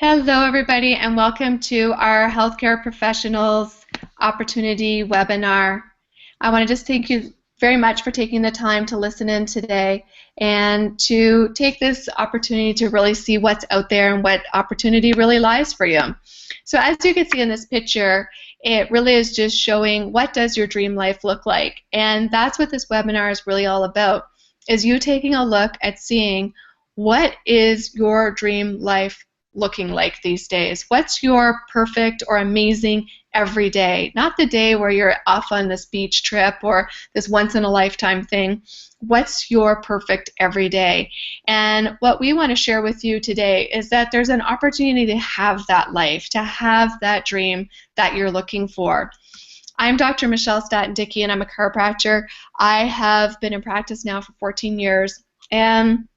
Hello, everybody, and welcome to our Healthcare Professionals Opportunity webinar. I want to just thank you very much for taking the time to listen in today and to take this opportunity to really see what's out there and what opportunity really lies for you. So as you can see in this picture, it really is just showing what does your dream life look like. And that's what this webinar is really all about, is you taking a look at seeing what is your dream life looking like these days. What's your perfect or amazing every day? Not the day where you're off on this beach trip or this once-in-a-lifetime thing. What's your perfect every day? And what we want to share with you today is that there's an opportunity to have that life, to have that dream that you're looking for. I'm Dr. Michelle Staton-Dickey, and I'm a chiropractor. I have been in practice now for 14 years, and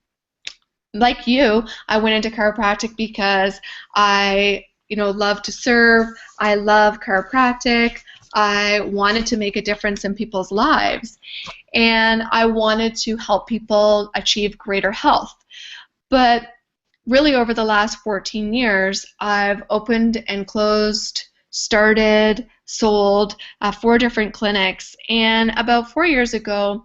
like you, I went into chiropractic because I, love to serve. I love chiropractic. I wanted to make a difference in people's lives, and I wanted to help people achieve greater health. But really, over the last 14 years, I've opened and closed, started, sold 4 different clinics, and about 4 years ago,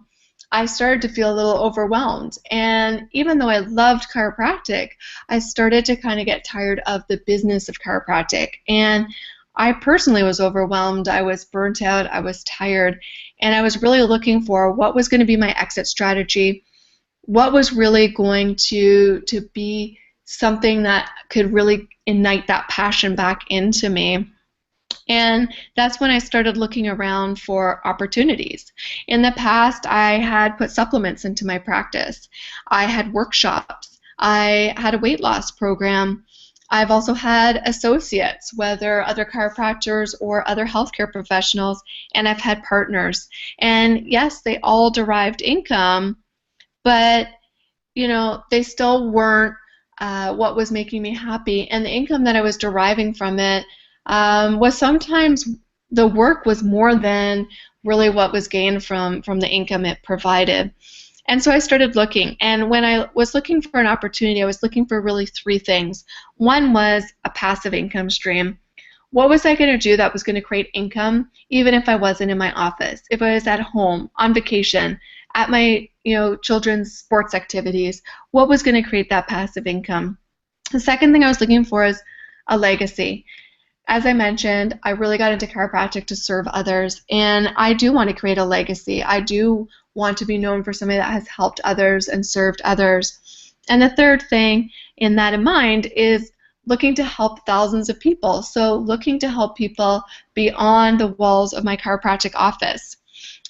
I started to feel a little overwhelmed. And even though I loved chiropractic, I started to kind of get tired of the business of chiropractic. And I personally was overwhelmed. I was burnt out. I was tired. And I was really looking for what was going to be my exit strategy, what was really going to be something that could really ignite that passion back into me. And that's when I started looking around for opportunities. In the past, I had put supplements into my practice. I had workshops. I had a weight loss program. I've also had associates, whether other chiropractors or other healthcare professionals, and I've had partners. And yes, they all derived income, but they still weren't what was making me happy. And the income that I was deriving from it was sometimes the work was more than really what was gained from the income it provided. And so I started looking, and when I was looking for an opportunity, I was looking for really 3 things. One was a passive income stream. What was I going to do that was going to create income even if I wasn't in my office, if I was at home, on vacation, at my children's sports activities? What was going to create that passive income? The second thing I was looking for is a legacy. As I mentioned, I really got into chiropractic to serve others, and I do want to create a legacy. I do want to be known for somebody that has helped others and served others. And the third thing in that in mind is looking to help thousands of people. So looking to help people beyond the walls of my chiropractic office.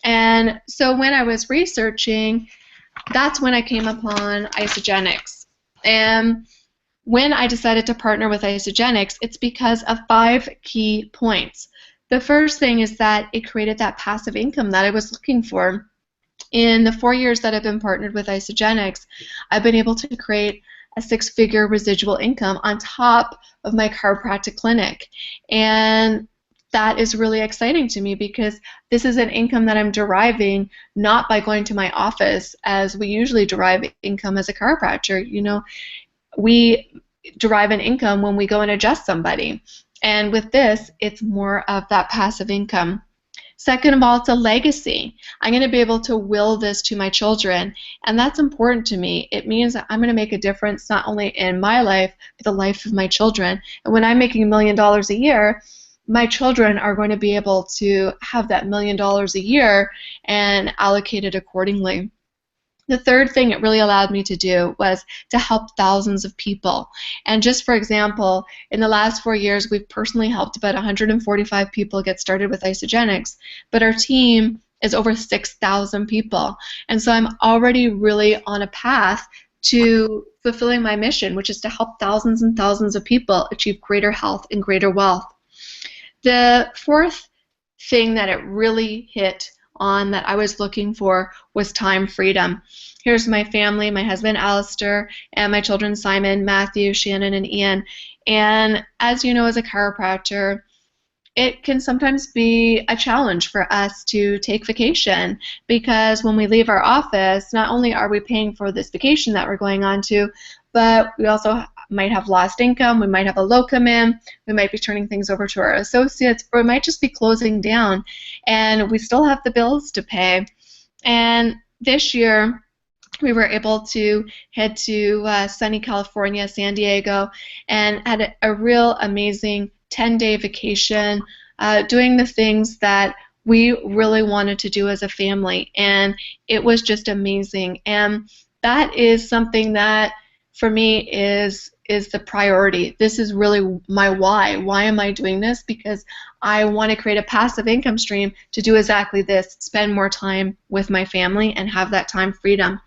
And so when I was researching, that's when I came upon Isagenix. And when I decided to partner with Isagenix, it's because of 5 key points. The first thing is that it created that passive income that I was looking for. In the 4 years that I've been partnered with Isagenix, I've been able to create a 6-figure residual income on top of my chiropractic clinic. And that is really exciting to me because this is an income that I'm deriving not by going to my office as we usually derive income as a chiropractor. We derive an income when we go and adjust somebody. And with this, it's more of that passive income. Second of all, it's a legacy. I'm going to be able to will this to my children, and that's important to me. It means that I'm going to make a difference not only in my life, but the life of my children. And when I'm making $1 million a year, my children are going to be able to have that $1 million a year and allocate it accordingly. The third thing it really allowed me to do was to help thousands of people. And just for example, in the last 4 years, we've personally helped about 145 people get started with Isagenix, but our team is over 6,000 people. And so I'm already really on a path to fulfilling my mission, which is to help thousands and thousands of people achieve greater health and greater wealth. The fourth thing that it really hit on that I was looking for was time freedom. Here's my family, my husband Alistair, and my children Simon, Matthew, Shannon, and Ian. And as you know, as a chiropractor, it can sometimes be a challenge for us to take vacation because when we leave our office, not only are we paying for this vacation that we're going on to, but we also might have lost income, we might have a locum in, we might be turning things over to our associates, or we might just be closing down, and we still have the bills to pay. And this year, we were able to head to sunny California, San Diego, and had a real amazing 10-day vacation, doing the things that we really wanted to do as a family, and it was just amazing. And that is something that, for me, is the priority. This is really my why. Why am I doing this? Because I want to create a passive income stream to do exactly this, spend more time with my family and have that time freedom.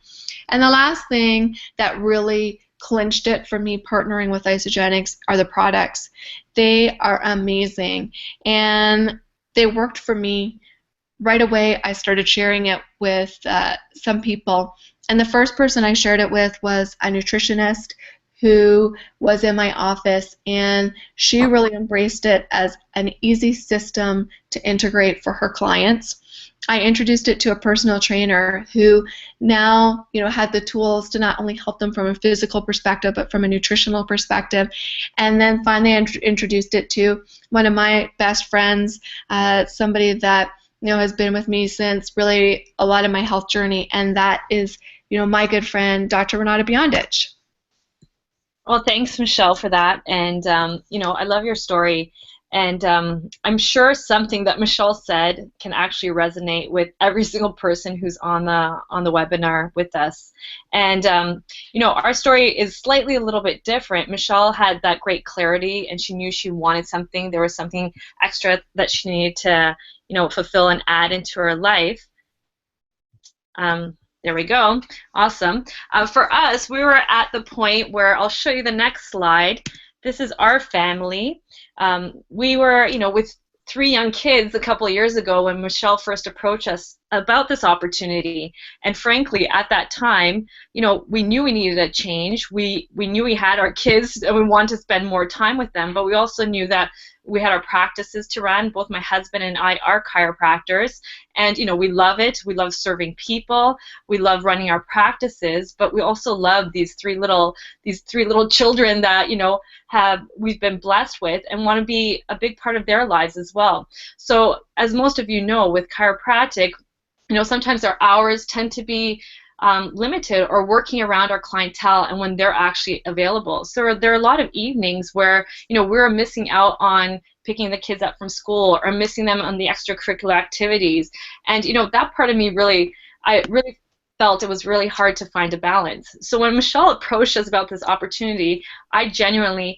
And the last thing that really clinched it for me partnering with Isagenix are the products. They are amazing, and they worked for me. Right away, I started sharing it with some people, and the first person I shared it with was a nutritionist who was in my office, and she really embraced it as an easy system to integrate for her clients. I introduced it to a personal trainer who now, had the tools to not only help them from a physical perspective, but from a nutritional perspective. And then finally, I introduced it to one of my best friends, somebody that has been with me since really a lot of my health journey, and that is, my good friend, Dr. Renata Beyondich. Well, thanks, Michelle, for that. And I love your story. And I'm sure something that Michelle said can actually resonate with every single person who's on the webinar with us. And our story is slightly a little bit different. Michelle had that great clarity, and she knew she wanted something. There was something extra that she needed to, fulfill and add into her life. There we go. Awesome. For us, we were at the point where I'll show you the next slide. This is our family. We were, with 3 young kids a couple of years ago when Michelle first approached us about this opportunity. And frankly, at that time, we knew we needed a change. We knew we had our kids and we wanted to spend more time with them, but we also knew that we had our practices to run. Both my husband and I are chiropractors, and we love it. We love serving people. We love running our practices, but we also love these three little children that we've been blessed with, and want to be a big part of their lives as well. So, as most of you know, with chiropractic, sometimes our hours tend to be limited, or working around our clientele and when they're actually available. So there are a lot of evenings where we're missing out on picking the kids up from school, or missing them on the extracurricular activities. And that part of me I really felt it was really hard to find a balance. So when Michelle approached us about this opportunity, I genuinely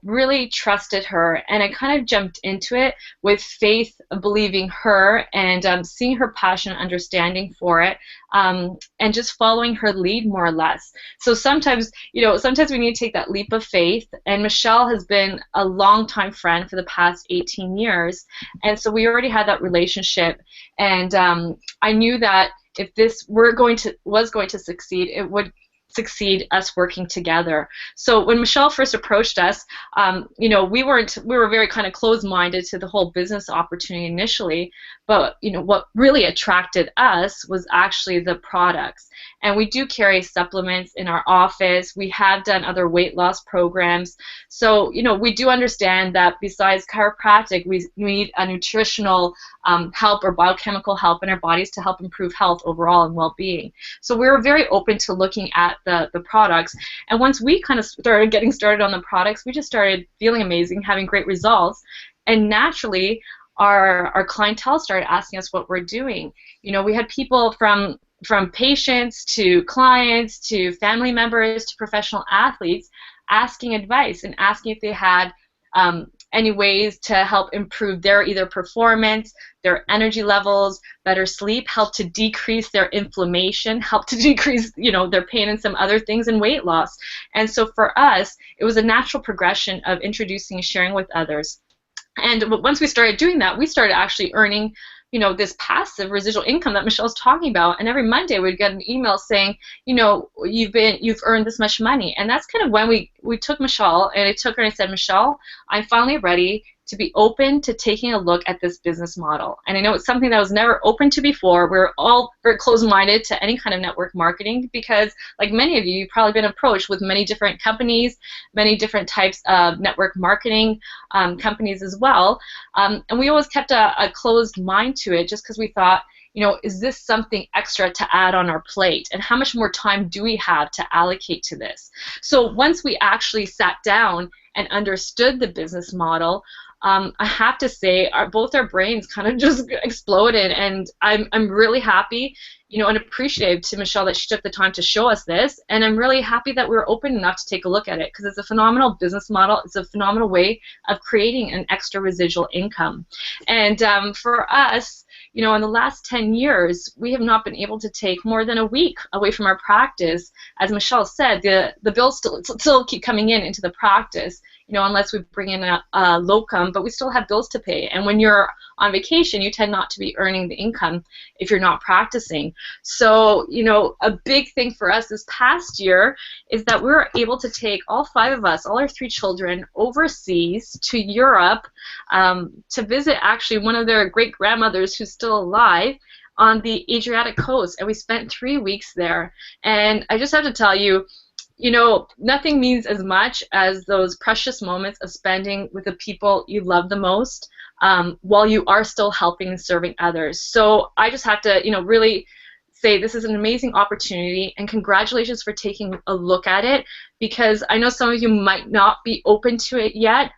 really trusted her, and I kind of jumped into it with faith, believing her, and seeing her passion and understanding for it, and just following her lead more or less. So sometimes we need to take that leap of faith, and Michelle has been a longtime friend for the past 18 years, and so we already had that relationship, and I knew that if this was going to succeed, it would succeed us working together. So when Michelle first approached us, we were very kind of closed-minded to the whole business opportunity initially, but what really attracted us was actually the products. And we do carry supplements in our office. We have done other weight loss programs. So we do understand that besides chiropractic, we need a nutritional help or biochemical help in our bodies to help improve health overall and well-being. So we were very open to looking at the products. And once we kind of started getting started on the products, we just started feeling amazing, having great results. And naturally, our clientele started asking us what we're doing. We had people from patients to clients to family members to professional athletes asking advice and asking if they had any ways to help improve their either performance, their energy levels, better sleep, help to decrease their inflammation, help to decrease their pain and some other things, and weight loss. And so for us, it was a natural progression of introducing and sharing with others. And once we started doing that, we started actually earning this passive residual income that Michelle's talking about. And every Monday we'd get an email saying, you've earned this much money. And that's kind of when we took Michelle, and I took her and I said, Michelle, I'm finally ready to be open to taking a look at this business model. And I know it's something that was never open to before. We're all very closed-minded to any kind of network marketing because, like many of you, you've probably been approached with many different companies, many different types of network marketing companies as well. And we always kept a closed mind to it just because we thought, you know, is this something extra to add on our plate? And how much more time do we have to allocate to this? So once we actually sat down and understood the business model, I have to say both our brains kind of just exploded, and I'm really happy, you know, and appreciative to Michelle that she took the time to show us this, and I'm really happy that we were open enough to take a look at it because it's a phenomenal business model. It's a phenomenal way of creating an extra residual income. And for us, you know, in the last 10 years, we have not been able to take more than a week away from our practice. As Michelle said, the bills still keep coming into the practice, you know, unless we bring in a locum, but we still have bills to pay. And when you're on vacation, you tend not to be earning the income if you're not practicing. So, you know, a big thing for us this past year is that we were able to take all 5 of us, all our 3 children, overseas to Europe to visit actually one of their great-grandmothers who's still alive on the Adriatic coast, and we spent 3 weeks there. And I just have to tell you, you know, nothing means as much as those precious moments of spending with the people you love the most while you are still helping and serving others. So I just have to, you know, really say this is an amazing opportunity, and congratulations for taking a look at it, because I know some of you might not be open to it yet,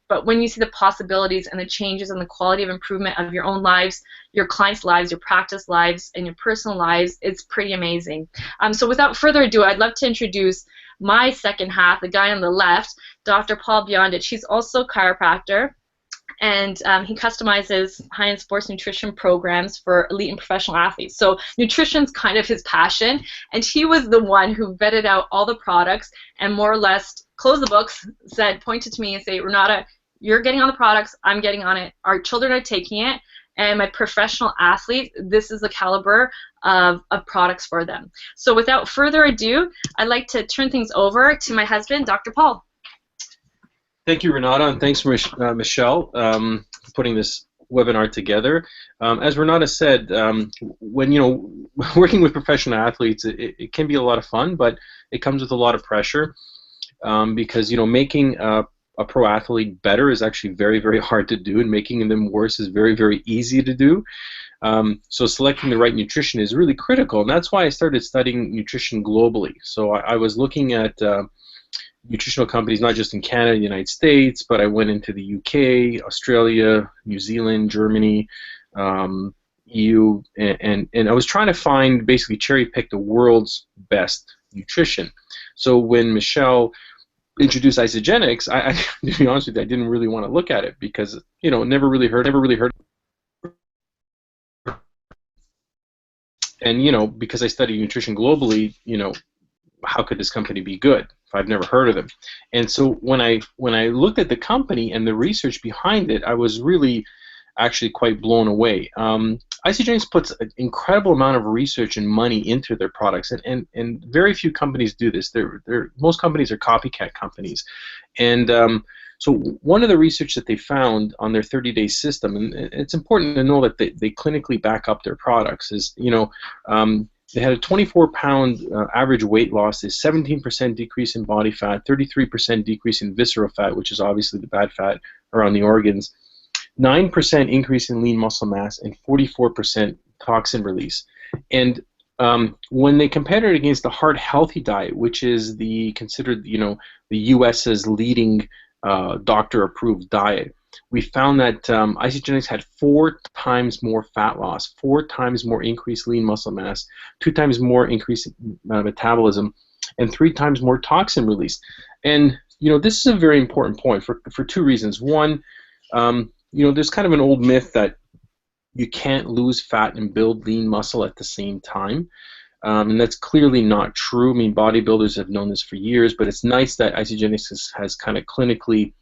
but when you see the possibilities and the changes and the quality of improvement of your own lives, your clients' lives, your practice lives, and your personal lives, it's pretty amazing. So without further ado, I'd love to introduce my second half, the guy on the left, Dr. Paul Beyondich. He's also a chiropractor, and he customizes high-end sports nutrition programs for elite and professional athletes. So nutrition's kind of his passion, and he was the one who vetted out all the products and more or less closed the books, pointed to me and said, Renata, you're getting on the products, I'm getting on it, our children are taking it, and my professional athletes, this is the caliber of products for them. So without further ado, I'd like to turn things over to my husband, Dr. Paul. Thank you, Renata, and thanks, Michelle, for putting this webinar together. As Renata said, when, you know, working with professional athletes, it can be a lot of fun, but it comes with a lot of pressure because, you know, making a pro athlete better is actually very, very hard to do, and making them worse is very, very easy to do. So selecting the right nutrition is really critical, and that's why I started studying nutrition globally. So I was looking at nutritional companies not just in Canada, the United States, but I went into the UK, Australia, New Zealand, Germany, EU, and I was trying to find, basically cherry pick the world's best nutrition. So when Michelle introduced isogenics, I to be honest with you, I didn't really want to look at it because, you know, never really heard. And, you know, because I study nutrition globally, you know, how could this company be good if I've never heard of them? And so when I looked at the company and the research behind it, I was really actually quite blown away. Isogenics puts an incredible amount of research and money into their products, and very few companies do this. Most companies are copycat companies. And so one of the research that they found on their 30-day system, and it's important to know that they clinically back up their products, is, you know, they had a 24-pound average weight loss, a 17% decrease in body fat, 33% decrease in visceral fat, which is obviously the bad fat around the organs, 9% increase in lean muscle mass, and 44% toxin release. And when they compared it against the Heart Healthy diet, which is considered, you know, the U.S.'s leading doctor-approved diet, we found that isogenics had 4 times more fat loss, 4 times more increased lean muscle mass, 2 times more increased metabolism, and 3 times more toxin release. And, you know, this is a very important point for 2 reasons. One, you know, there's kind of an old myth that you can't lose fat and build lean muscle at the same time. And that's clearly not true. I mean, bodybuilders have known this for years, but it's nice that isogenics has kind of clinically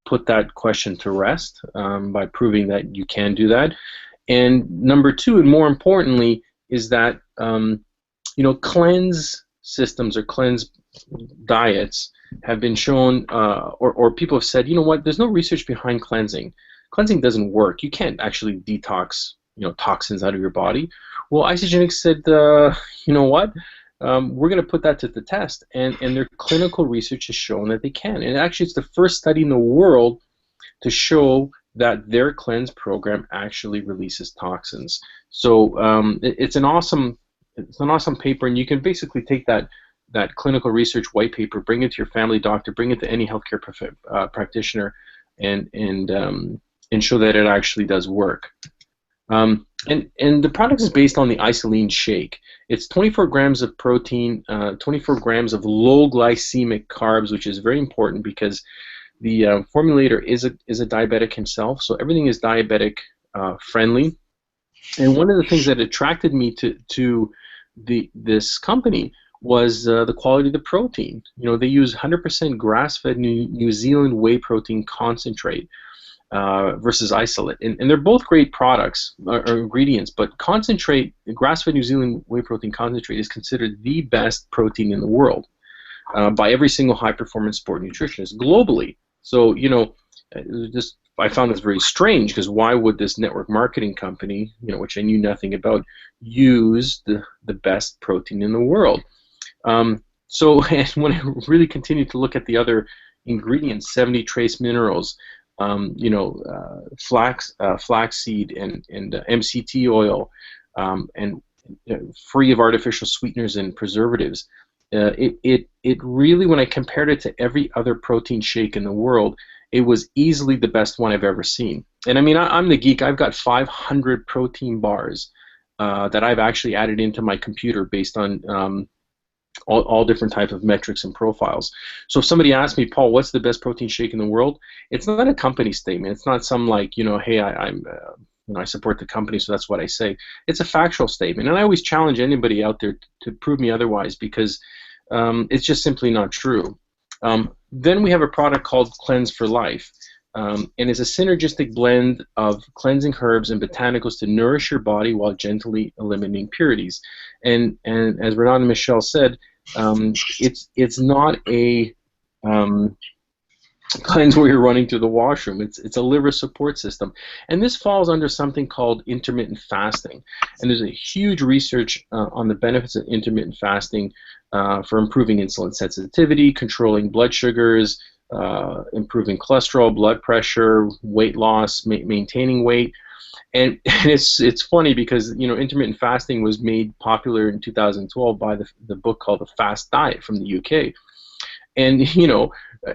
put that question to rest by proving that you can do that. And number 2, and more importantly, is that you know, cleanse systems or cleanse diets have been shown, or people have said, you know what, there's no research behind cleansing. Cleansing doesn't work. You can't actually detox, toxins out of your body. Well, Isogenics said, you know what, we're going to put that to the test, and their clinical research has shown that they can. And actually, it's the first study in the world to show that their cleanse program actually releases toxins. So it's an awesome paper, and you can basically take that clinical research white paper, bring it to your family doctor, bring it to any healthcare practitioner, and show that it actually does work. And the product is based on the isoline shake. It's 24 grams of protein, 24 grams of low glycemic carbs, which is very important because the formulator is a diabetic himself, so everything is diabetic friendly. And one of the things that attracted me to this company was the quality of the protein. They use 100% grass-fed New Zealand whey protein concentrate versus isolate, and they're both great products or ingredients. But concentrate, grass-fed New Zealand whey protein concentrate, is considered the best protein in the world by every single high-performance sport nutritionist globally. So I found this very strange, because why would this network marketing company, which I knew nothing about, use the best protein in the world? So and when I really continued to look at the other ingredients, 70 trace minerals, flaxseed and MCT oil, and free of artificial sweeteners and preservatives. It really, when I compared it to every other protein shake in the world, it was easily the best one I've ever seen. And I mean, I'm the geek. I've got 500 protein bars that I've actually added into my computer based on all different types of metrics and profiles. So if somebody asks me, Paul, what's the best protein shake in the world? It's not a company statement. It's not some like, hey, I support the company, so that's what I say. It's a factual statement, and I always challenge anybody out there to prove me otherwise, because it's just simply not true. Then we have a product called Cleanse for Life, and it's a synergistic blend of cleansing herbs and botanicals to nourish your body while gently eliminating impurities. And as Renan and Michelle said, it's not a cleanse where you're running to the washroom. It's a liver support system, and this falls under something called intermittent fasting. And there's a huge research on the benefits of intermittent fasting for improving insulin sensitivity, controlling blood sugars, improving cholesterol, blood pressure, weight loss, maintaining weight. And it's funny because intermittent fasting was made popular in 2012 by the book called The Fast Diet from the UK. And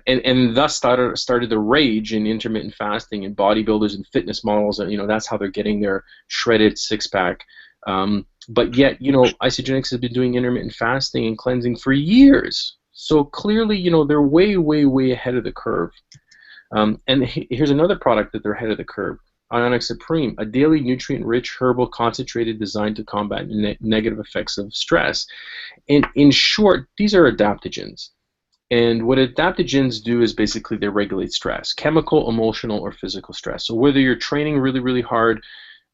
and thus started the rage in intermittent fasting, and bodybuilders and fitness models, and that's how they're getting their shredded six-pack. But yet, Isogenics has been doing intermittent fasting and cleansing for years. So clearly, they're way, way, way ahead of the curve. And here's another product that they're ahead of the curve: Ionic Supreme, a daily nutrient-rich herbal concentrated designed to combat negative effects of stress. And in short, these are adaptogens. And what adaptogens do is basically they regulate stress, chemical, emotional, or physical stress. So whether you're training really, really hard,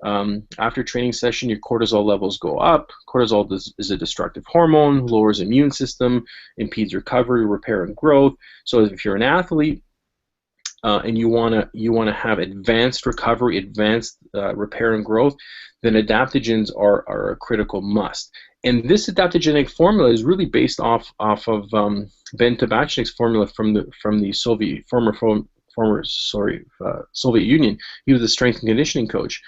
after a training session, your cortisol levels go up. Cortisol is a destructive hormone, lowers immune system, impedes recovery, repair, and growth. So if you're an athlete and you wanna have advanced recovery, advanced repair and growth, then adaptogens are a critical must. And this adaptogenic formula is really based off of Ben Tabachnik's formula from the Soviet Soviet Union. He was a strength and conditioning coach.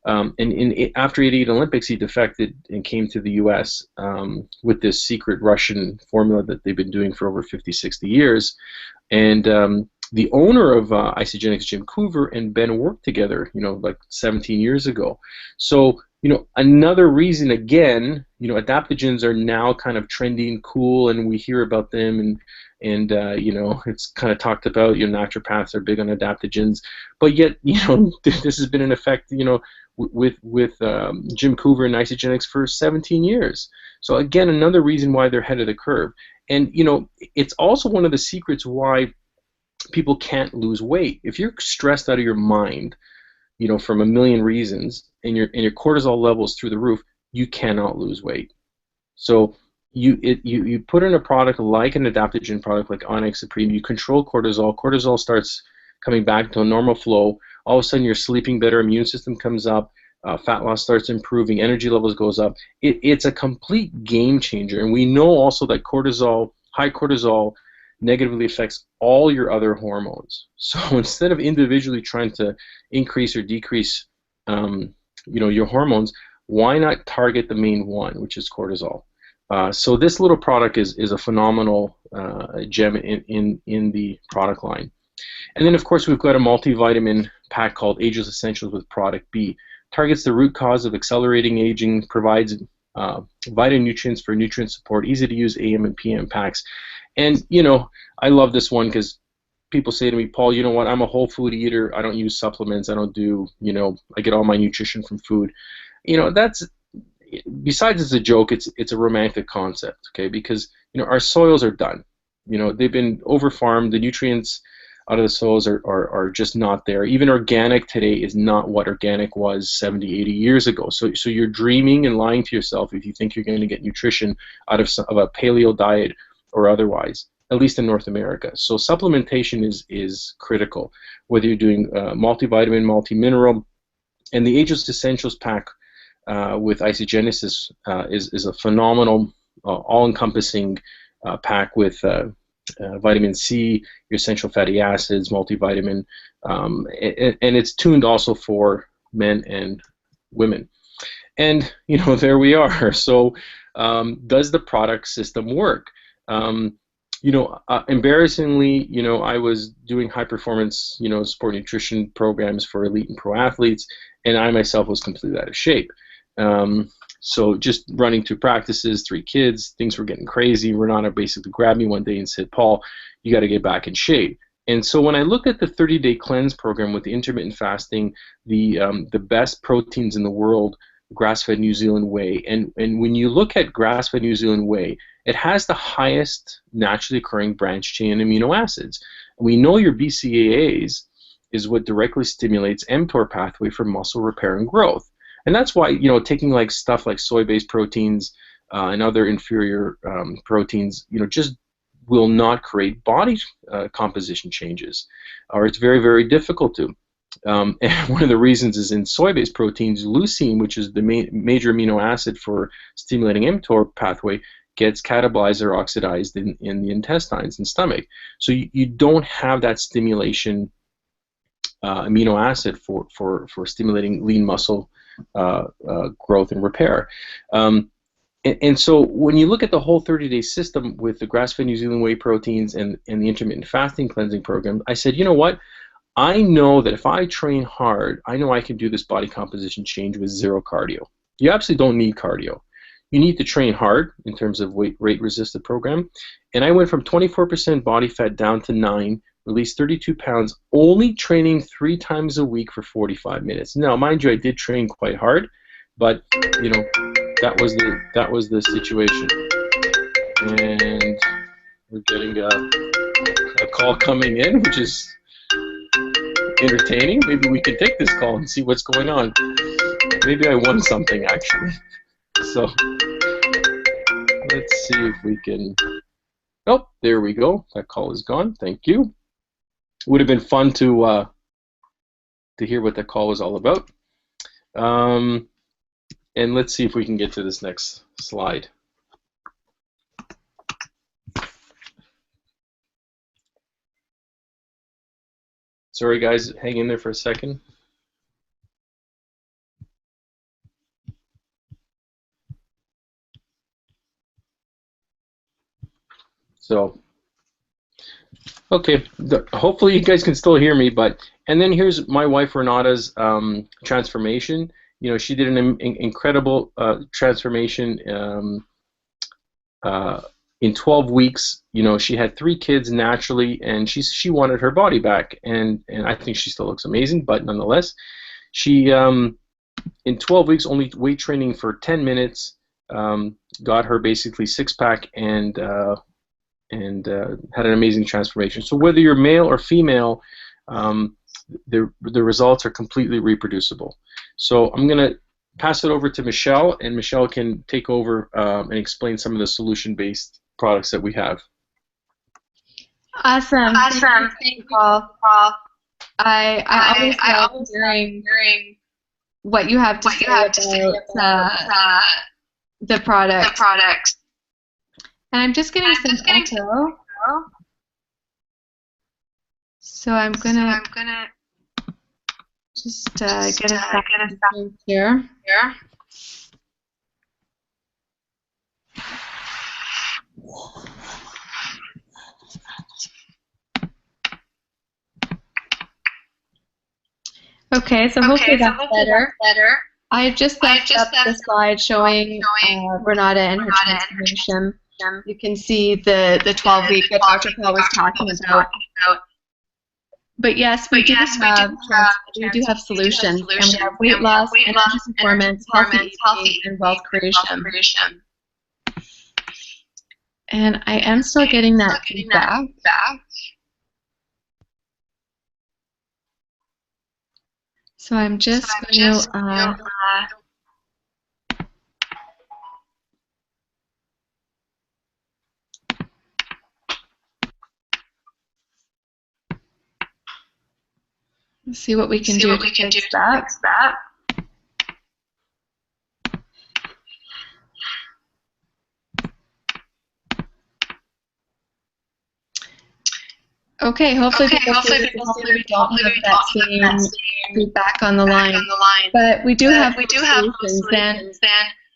And after '88 Olympics, he defected and came to the U.S. With this secret Russian formula that they've been doing for over 50, 60 years. And the owner of Isogenics, Jim Coover, and Ben worked together, like 17 years ago. So, another reason, again, adaptogens are now kind of trendy and cool, and we hear about them, and it's kind of talked about. Naturopaths are big on adaptogens, but yet, this has been in effect, with Jim Coover and Isogenics for 17 years. So again, another reason why they're ahead of the curve. And it's also one of the secrets why people can't lose weight. If you're stressed out of your mind, from a million reasons, and your cortisol levels through the roof, you cannot lose weight. So you put in a product like an adaptogen product like Onyx Supreme. You control cortisol. Cortisol starts coming back to a normal flow. All of a sudden, you're sleeping better. Immune system comes up. Fat loss starts improving. Energy levels goes up. It's a complete game changer. And we know also that high cortisol, negatively affects all your other hormones. So instead of individually trying to increase or decrease, your hormones, why not target the main one, which is cortisol? So this little product is a phenomenal gem in the product line. And then of course we've got a multivitamin pack called Ageless Essentials with Product B. Targets the root cause of accelerating aging, provides vitamin nutrients for nutrient support, easy to use AM and PM packs. And I love this one because people say to me, Paul, you know what, I'm a whole food eater. I don't use supplements. I don't do, I get all my nutrition from food. That's, besides it's a joke, it's a romantic concept, okay? Because our soils are done. They've been over-farmed. The nutrients out of the soils are just not there. Even organic today is not what organic was 70, 80 years ago. So you're dreaming and lying to yourself if you think you're going to get nutrition out of a paleo diet or otherwise, at least in North America. So supplementation is critical, whether you're doing multivitamin, multi-mineral, and the Ageless Essentials pack with Isogenesis is a phenomenal, all-encompassing pack with vitamin C, your essential fatty acids, multivitamin, and it's tuned also for men and women. And there we are. So does the product system work? Embarrassingly, I was doing high performance, sport nutrition programs for elite and pro athletes, and I myself was completely out of shape. So just running 2 practices, 3 kids, things were getting crazy. Renata basically grabbed me one day and said, Paul, you got to get back in shape. And so when I looked at the 30-day cleanse program with the intermittent fasting, the best proteins in the world, grass-fed New Zealand whey, and when you look at grass-fed New Zealand whey, it has the highest naturally occurring branched chain amino acids. We know your BCAAs is what directly stimulates mTOR pathway for muscle repair and growth. And that's why, taking like stuff like soy-based proteins and other inferior proteins, just will not create body composition changes, or it's very, very difficult to. And one of the reasons is in soy-based proteins, leucine, which is the major amino acid for stimulating mTOR pathway, gets catabolized or oxidized in the intestines and stomach. So you don't have that stimulation amino acid for stimulating lean muscle growth and repair. And so when you look at the whole 30-day system with the grass-fed New Zealand whey proteins and the intermittent fasting cleansing program, I said, you know what? I know that if I train hard, I know I can do this body composition change with 0 cardio. You absolutely don't need cardio. You need to train hard in terms of rate-resisted program. And I went from 24% body fat down to 9%, released 32 pounds, only training 3 times a week for 45 minutes. Now, mind you, I did train quite hard, but that was the situation. And we're getting a call coming in, which is entertaining. Maybe we can take this call and see what's going on. Maybe I won something actually. So let's see if we can. Oh, there we go. That call is gone. Thank you. Would have been fun to hear what that call was all about. And let's see if we can get to this next slide. Sorry guys, hang in there for a second. So, okay, hopefully you guys can still hear me, and then here's my wife Renata's transformation. She did an incredible transformation in 12 weeks. She had 3 kids naturally, and she wanted her body back, and I think she still looks amazing, but nonetheless, she in 12 weeks, only weight training for 10 minutes, got her basically 6-pack and had an amazing transformation. So whether you're male or female, the results are completely reproducible. So I'm going to pass it over to Michelle, and Michelle can take over and explain some of the solution-based products that we have. Awesome. Awesome. Thank you, Paul. I always love hearing what you have to say about the product. And I'm just getting some echo. So I'm gonna just get a second here. Okay, so hopefully that's better. I just left up the slide showing Renata and her transformation. You can see the 12-week that Dr. Paul was talking about. But yes, we do have solutions, and we have weight loss, energy performance, healthy eating, and wealth creation. And I am still getting that feedback. So I'm just going to see what we can do to fix that. Okay, hopefully we don't have that same feedback on the line. But we do have solutions. And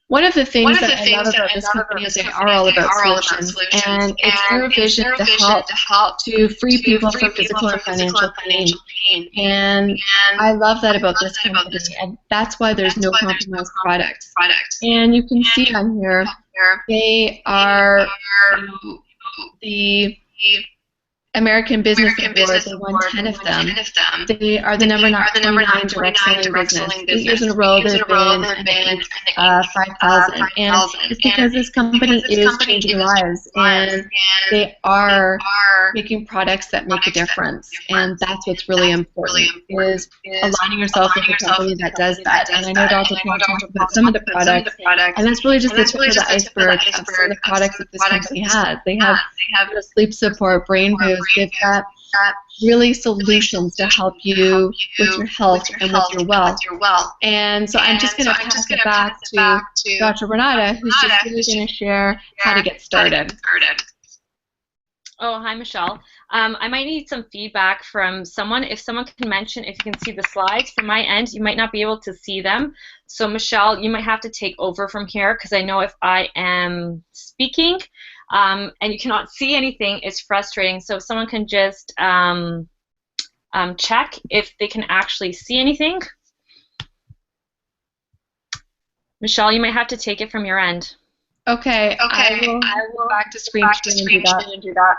one of the things that I love about this company is they are all about solutions. And it's their vision to help to free people from physical and financial pain. And I love that about this company. And that's why there's no compromise products. And you can see on here, they are the American Business Award. They won 10 of them. They are the number 29 direct selling business. 8 years in a row they've been 5,000. And it's because this company is changing lives, and they are making products that make a difference. And that's what's really important, is aligning yourself with a company that does that. And I know Dr. Paul talked about some of the products, and that's really just the tip of the iceberg of some of the products that this company has. They have sleep support, brain boost. They've got really solutions to help you with your health and with your wealth. And so I'm just going to pass it back to Dr. Renata, who's just really going to share how to get started. Oh, hi, Michelle. I might need some feedback from someone. If someone can mention if you can see the slides from my end, you might not be able to see them. So, Michelle, you might have to take over from here, because I know if I am speaking and you cannot see anything, it's frustrating. So if someone can just check if they can actually see anything. Michelle, you might have to take it from your end. Okay. I will go back to screen share and do that.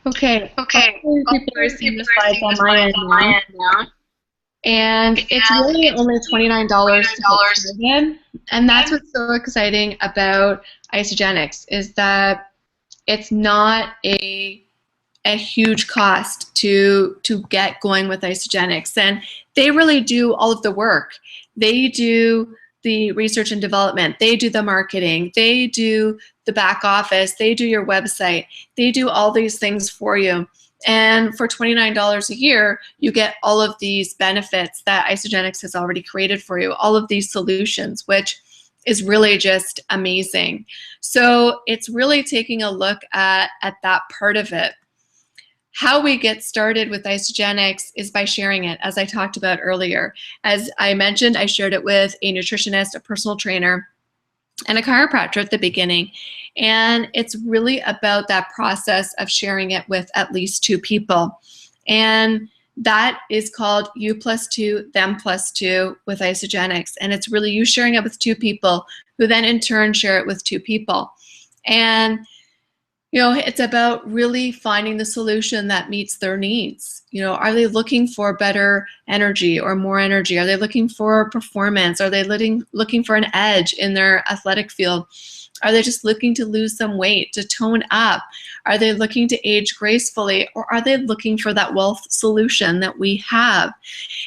Okay. People are seeing the slides on my end now. And it's really only $29 to get started. And that's what's so exciting about Isagenix, is that it's not a huge cost to get going with Isagenix. And they really do all of the work. They do the research and development. They do the marketing. They do the back office. They do your website. They do all these things for you. And for $29 a year, you get all of these benefits that Isagenix has already created for you, all of these solutions, which is really just amazing. So it's really taking a look at that part of it. How we get started with Isagenix is by sharing it, as I talked about earlier. As I mentioned, I shared it with a nutritionist, a personal trainer, and a chiropractor at the beginning. And it's really about that process of sharing it with at least 2 people. And that is called You Plus 2, Them Plus 2 with Isagenix. And it's really you sharing it with 2 people, who then in turn share it with 2 people. And It's about really finding the solution that meets their needs. Are they looking for better energy or more energy? Are they looking for performance? Are they looking for an edge in their athletic field? Are they just looking to lose some weight, to tone up? Are they looking to age gracefully? Or are they looking for that wealth solution that we have?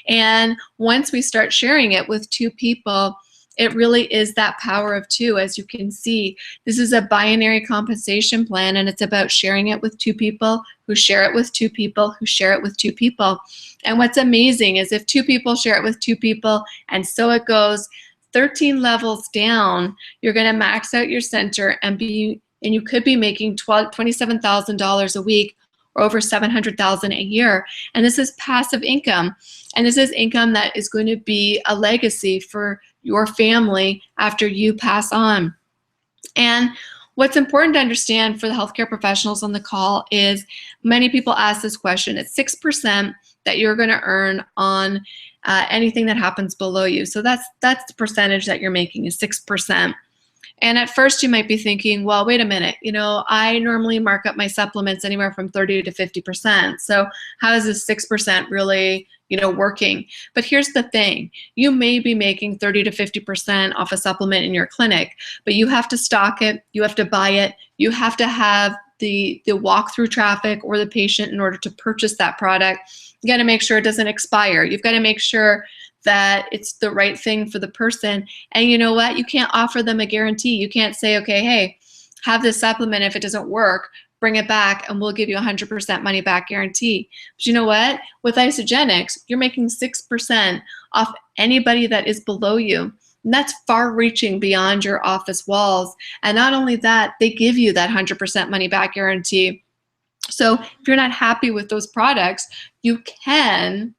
And once we start sharing it with two people, it really is that power of two. As you can see, this is a binary compensation plan, and it's about sharing it with two people who share it with two people who share it with two people. And what's amazing is if two people share it with two people, and so it goes 13 levels down, you're going to max out your center and you could be making $27,000 a week or over $700,000 a year. And this is passive income. And this is income that is going to be a legacy for your family after you pass on. And what's important to understand for the healthcare professionals on the call is many people ask this question. It's 6% that you're going to earn on anything that happens below you. So that's the percentage that you're making is 6%. And at first you might be thinking, well, wait a minute, I normally mark up my supplements anywhere from 30 to 50%. So how is this 6% really, working? But here's the thing. You may be making 30 to 50% off a supplement in your clinic, but you have to stock it, you have to buy it, you have to have the walk-through traffic or the patient in order to purchase that product. You got to make sure it doesn't expire. You've got to make sure that it's the right thing for the person. And you know what? You can't offer them a guarantee. You can't say, okay, hey, have this supplement. If it doesn't work, bring it back and we'll give you 100% money back guarantee. But you know what? With Isagenix, you're making 6% off anybody that is below you. And that's far reaching beyond your office walls. And not only that, they give you that 100% money back guarantee. So if you're not happy with those products, you can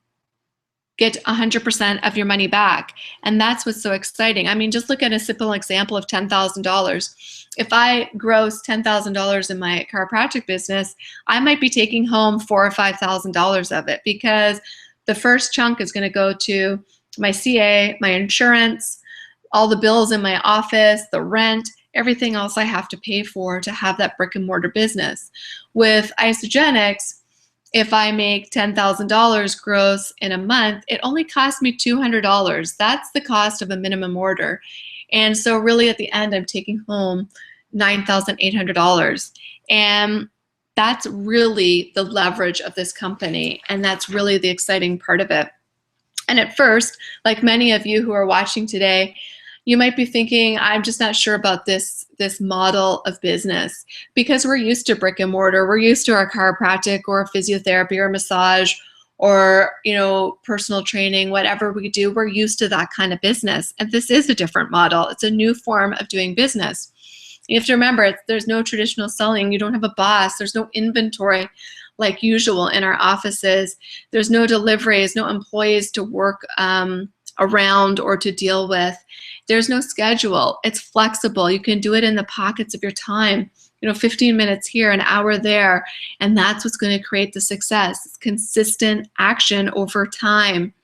get 100% of your money back. And that's what's so exciting. I mean, just look at a simple example of $10,000. If I gross $10,000 in my chiropractic business, I might be taking home $4,000 or $5,000 of it because the first chunk is going to go to my CA, my insurance, all the bills in my office, the rent, everything else I have to pay for to have that brick and mortar business. With Isagenix, if I make $10,000 gross in a month, it only costs me $200. That's the cost of a minimum order. And so really at the end, I'm taking home $9,800. And that's really the leverage of this company. And that's really the exciting part of it. And at first, like many of you who are watching today, you might be thinking, I'm just not sure about this model of business because we're used to brick and mortar. We're used to our chiropractic or physiotherapy or massage or, personal training, whatever we do, we're used to that kind of business. And this is a different model. It's a new form of doing business. You have to remember, there's no traditional selling. You don't have a boss. There's no inventory like usual in our offices. There's no deliveries, no employees to work around or to deal with. There's no schedule. It's flexible. You can do it in the pockets of your time. 15 minutes here, an hour there, and that's what's going to create the success. It's consistent action over time.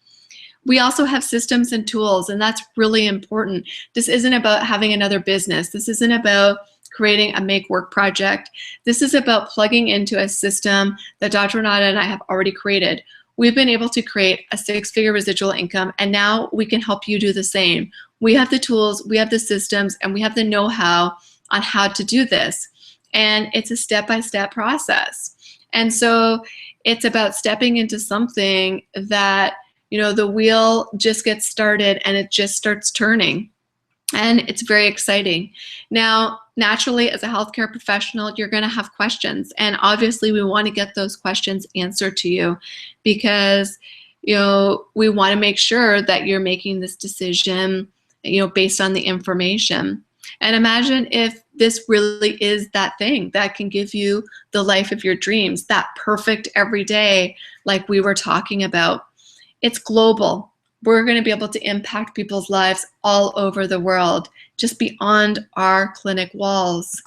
We also have systems and tools, and that's really important. This isn't about having another business. This isn't about creating a make work project. This is about plugging into a system that Dr. Renata and I have already created. We've been able to create a 6-figure residual income, and now we can help you do the same. We have the tools, we have the systems, and we have the know-how on how to do this. And it's a step-by-step process. And so it's about stepping into something that, the wheel just gets started and it just starts turning. And it's very exciting. Now, naturally, as a healthcare professional, you're going to have questions. And obviously, we want to get those questions answered to you because, we want to make sure that you're making this decision, based on the information. And imagine if this really is that thing that can give you the life of your dreams, that perfect every day like we were talking about. It's global. We're going to be able to impact people's lives all over the world, just beyond our clinic walls.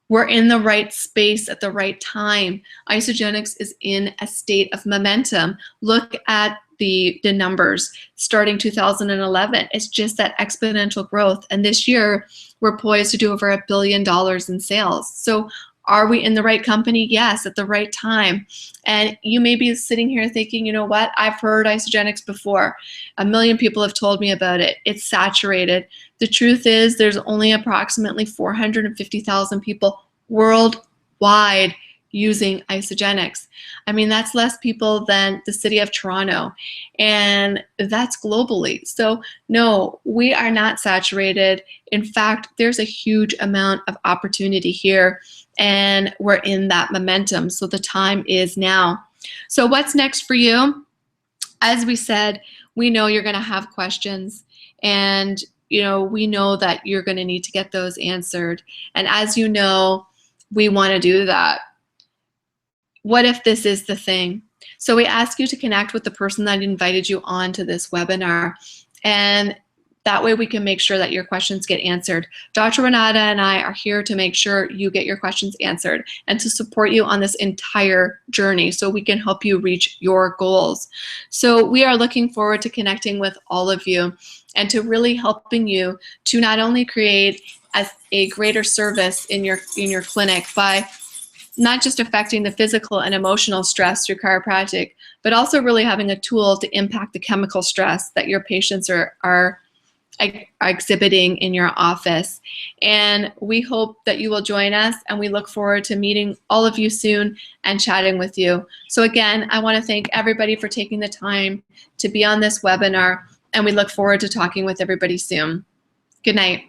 We're in the right space at the right time. Isagenix is in a state of momentum. Look at the numbers starting 2011. It's just that exponential growth. And this year, we're poised to do over $1 billion in sales. So Are we in the right company? Yes, at the right time. And you may be sitting here thinking, you know what, I've heard Isagenix before. 1 million people have told me about it. It's saturated. The truth is there's only approximately 450,000 people worldwide using Isagenix. I mean, that's less people than the city of Toronto, and that's globally. So no, we are not saturated. In fact, there's a huge amount of opportunity here, and we're in that momentum. So the time is now. So what's next for you? As we said, we know you're going to have questions, and we know that you're going to need to get those answered. And as you know, we want to do that. What if this is the thing? So we ask you to connect with the person that invited you on to this webinar, and that way we can make sure that your questions get answered. Dr. Renata and I are here to make sure you get your questions answered and to support you on this entire journey so we can help you reach your goals. So we are looking forward to connecting with all of you and to really helping you to not only create a greater service in your clinic by not just affecting the physical and emotional stress through chiropractic, but also really having a tool to impact the chemical stress that your patients are exhibiting in your office. And we hope that you will join us, and we look forward to meeting all of you soon and chatting with you. So again, I want to thank everybody for taking the time to be on this webinar, and we look forward to talking with everybody soon. Good night.